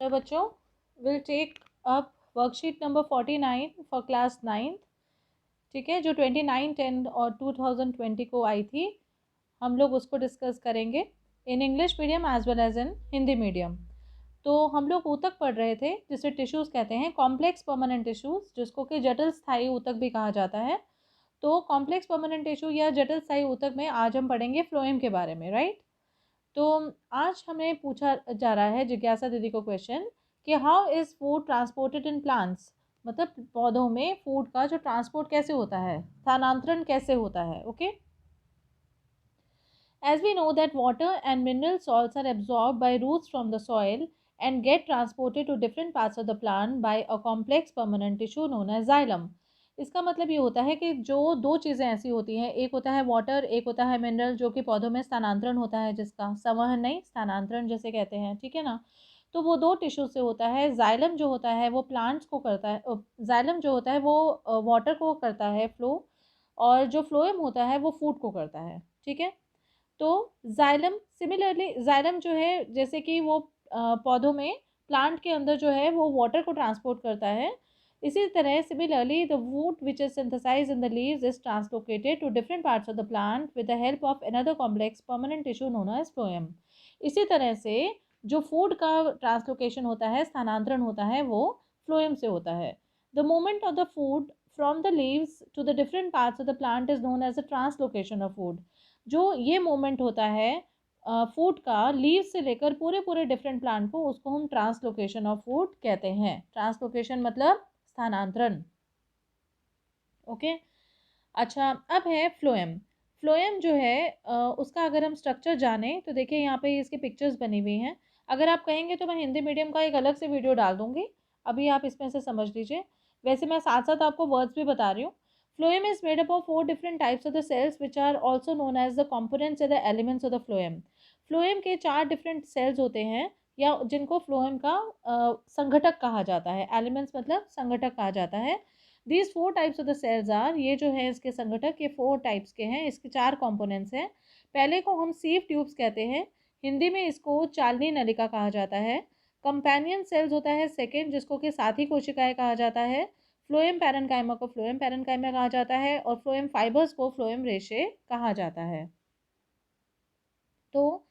तो बच्चों will take up worksheet number 49 for class 9th। ठीक है, जो 29/10 और 2020 को आई थी, हम लोग उसको डिस्कस करेंगे in English medium as well as in Hindi medium. तो हम लोग ऊतक पढ़ रहे थे, जिसे टिश्यूज़ कहते हैं, कॉम्प्लेक्स परमानेंट टिश्यूज़, जिसको कि जटिल स्थायी ऊतक भी कहा जाता है। तो कॉम्प्लेक्स परमानेंट टिश्यू या जटिल स्थायी ऊतक में आज हम पढ़ेंगे फ्लोएम के बारे में, राइट। तो आज हमें पूछा जा रहा है जिज्ञासा दीदी को क्वेश्चन कि how is food transported in plants, मतलब पौधों में फूड का जो ट्रांसपोर्ट कैसे होता है, स्थानांतरण कैसे होता है। Okay, as we know that water and mineral salts are absorbed by roots from the soil and get transported to different parts of the plant by a complex permanent tissue known as xylem। इसका मतलब ये होता है कि जो दो चीज़ें ऐसी होती हैं, एक होता है वाटर, एक होता है मिनरल, जो कि पौधों में स्थानांतरण होता है, जिसका संवहन नहीं, स्थानांतरण जैसे कहते हैं, ठीक है ना। तो वो दो टिश्यू से होता है। जाइलम जो होता है वो प्लांट्स को करता है, जाइलम जो होता है वो वाटर को करता है फ्लो, और जो फ्लोएम होता है वो फूड को करता है, ठीक है। तो जाइलम सिमिलरली, जाइलम जो है जैसे कि वो पौधों में, प्लांट के अंदर जो है वो वाटर को ट्रांसपोर्ट करता है, इसी तरह similarly the wood which is synthesised in the leaves is translocated to different parts of the plant with the help of another complex permanent tissue known as phloem. इसी तरह से जो फूड का ट्रांसलोकेशन होता है, स्थानांतरण होता है, वो फ्लोएम से होता है। The movement of the food from the leaves to the different parts of the plant is known as the translocation of food. जो ये मूवमेंट होता है फूड का लीव से लेकर पूरे पूरे डिफरेंट प्लांट को, उसको हम ट्रांसलोकेशन ऑफ फूड कहते हैं। ट्रांसलोकेशन मतलब स्थानांतरण। ओके, अच्छा, अब है फ्लोएम। फ्लोएम जो है उसका अगर हम स्ट्रक्चर जाने तो देखिए यहाँ पे इसकी पिक्चर्स बनी हुई हैं। अगर आप कहेंगे तो मैं हिंदी मीडियम का एक अलग से वीडियो डाल दूंगी, अभी आप इसमें से समझ लीजिए। वैसे मैं साथ साथ आपको वर्ड्स भी बता रही हूँ। Phloem is made up of 4 different types of the cells which are also known as the components या the elements of the phloem. Phloem के 4 डिफरेंट सेल्स होते हैं, या जिनको फ्लोएम का संघटक कहा जाता है। एलिमेंट्स मतलब संघटक कहा जाता है। These 4 types of the cells are, ये जो है इसके संघटक, ये 4 टाइप्स के हैं, इसके 4 कॉम्पोनेंट्स हैं। पहले को हम सीव ट्यूब्स कहते हैं, हिंदी में इसको चालनी नलिका कहा जाता है। कंपेनियन सेल्स होता है सेकेंड, जिसको कि साथी कोशिकाएं कहा जाता है। फ्लोएम पैरेन्काइमा को फ्लोएम पैरेन्काइमा कहा जाता है, और फ्लोएम फाइबर्स को फ्लोएम रेशे कहा जाता है। तो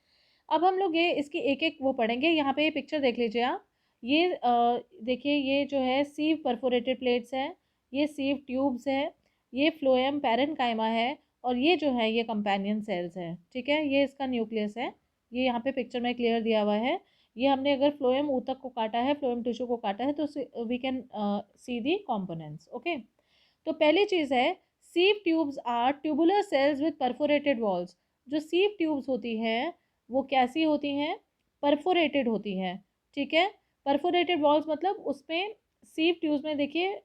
अब हम लोग ये इसकी एक एक वो पढ़ेंगे। यहाँ पे ये पिक्चर देख लीजिए आप। ये देखिए, ये जो है सीव परफोरेटेड प्लेट्स है, ये सीव ट्यूब्स है, ये फ्लोएम पैरेन्काइमा है, और ये जो है ये कंपेनियन सेल्स है, ठीक है। ये इसका न्यूक्लियस है, ये यहाँ पे पिक्चर में क्लियर दिया हुआ है। ये हमने अगर फ्लोएम ऊतक को काटा है, फ्लोएम टिश्यू को काटा है, तो we can see the components. Okay, तो पहली चीज़ है, sieve tubes are tubular cells with perforated walls. जो सीव ट्यूब्स होती हैं वो कैसी होती हैं, परफोरेटेड होती हैं, ठीक है। परफोरेटेड वॉल्स मतलब उसमें, सीव ट्यूब्स में देखिए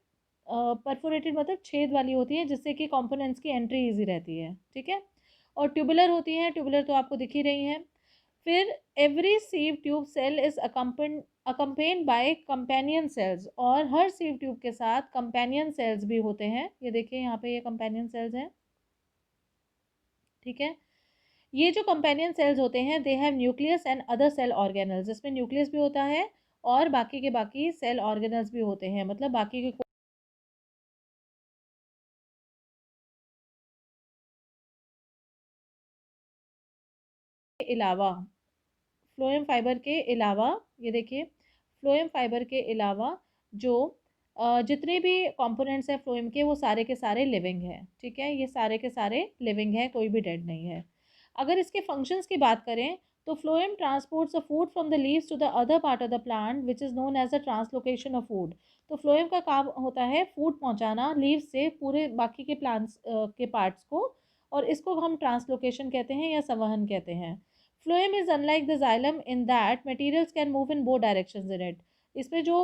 परफोरेटेड मतलब छेद वाली होती है, जिससे कि कंपोनेंट्स की एंट्री इजी रहती है, ठीक है। और ट्यूबुलर होती हैं, ट्यूबुलर तो आपको दिख ही रही हैं। फिर every sieve tube cell is accompanied by companion cells, और हर सीव ट्यूब के साथ कंपेनियन सेल्स भी होते हैं। ये देखिए यहाँ पे ये कंपेनियन सेल्स हैं, ठीक है। ये जो कंपेनियन सेल्स होते हैं, they have nucleus and other cell organelles. इसमें न्यूक्लियस भी होता है और बाकी के बाकी सेल ऑर्गेनल्स भी होते हैं, मतलब बाकी के अलावा, फ्लोएम फाइबर के अलावा, ये देखिए फ्लोएम फाइबर के अलावा जो जितने भी कंपोनेंट्स हैं फ्लोएम के, वो सारे के सारे लिविंग हैं, ठीक है। ये सारे के सारे लिविंग हैं, कोई भी डेड नहीं है। अगर इसके फंक्शंस की बात करें तो phloem transports a food from the leaves to the other part of the plant which is known as the translocation of food. तो फ्लोएम का काम होता है फूड पहुंचाना लीव से पूरे बाकी के प्लांट्स के पार्ट्स को, और इसको हम ट्रांसलोकेशन कहते हैं या संवहन कहते हैं। Phloem is unlike the xylem in that materials can move in both directions in it. इसमें जो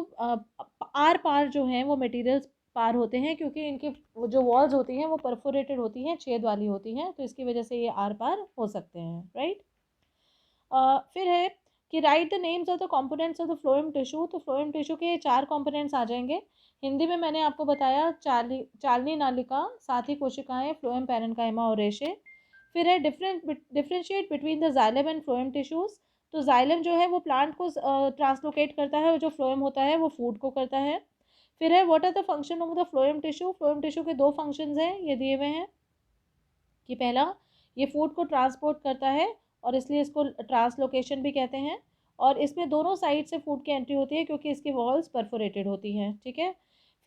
आर पार जो हैं वो मटेरियल्स पार होते हैं, क्योंकि इनके जो वॉल्स होती हैं वो परफोरेटेड होती हैं, छेद वाली होती हैं, तो इसकी वजह से ये आर पार हो सकते हैं, राइट। फिर है कि right the names of the components of the phloem tissue. तो फ्लोएम टिश्यू के 4 कंपोनेंट्स आ जाएंगे। हिंदी में मैंने आपको बताया चालनी नालिका, साथी कोशिकाएं, फ्लोएम पैरेन्काइमा और रेशे। फिर है differentiate between the xylem and phloem tissues. तो जाइलम जो है वो प्लांट को ट्रांसलोकेट करता है, और जो फ्लोएम होता है वो फूड को करता है। फिर है what are the function of the phloem tissue. Phloem tissue के दो फंक्शंस हैं, ये दिए हुए हैं कि पहला, ये फूड को ट्रांसपोर्ट करता है और इसलिए इसको ट्रांसलोकेशन भी कहते हैं, और इसमें दोनों साइड से फूड की एंट्री होती है क्योंकि इसकी वॉल्स परफोरेटेड होती हैं, ठीक है।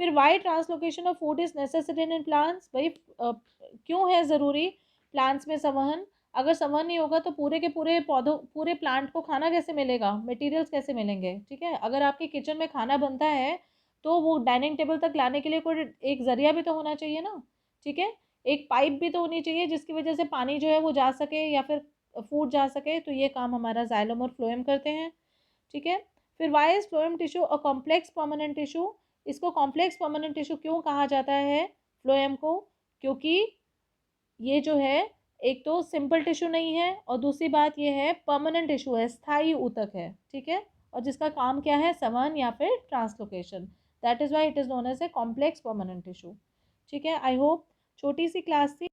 फिर why translocation of food is necessary in plants, भाई क्यों है ज़रूरी प्लांट्स में संवहन। अगर संवहन नहीं होगा तो पूरे के पूरे पौधों, पूरे प्लांट को खाना कैसे मिलेगा, मटेरियल्स कैसे मिलेंगे, ठीक है। अगर आपके किचन में खाना बनता है तो वो डाइनिंग टेबल तक लाने के लिए कोई एक जरिया भी तो होना चाहिए ना, ठीक है। एक पाइप भी तो होनी चाहिए जिसकी वजह से पानी जो है वो जा सके या फिर फूड जा सके, तो ये काम हमारा जाइलम और फ्लोएम करते हैं, ठीक है। फिर why is phloem tissue a complex permanent tissue. इसको कॉम्प्लेक्स परमानेंट टिश्यू क्यों कहा जाता है फ्लोएम को, क्योंकि ये जो है एक तो सिंपल टिश्यू नहीं है, और दूसरी बात ये है परमानेंट टिश्यू है, स्थायी ऊतक है, ठीक है। और जिसका काम क्या है, संवहन या फिर translocation. That is why it is known as a complex permanent tissue, ठीक है। आई होप, छोटी सी क्लास थी।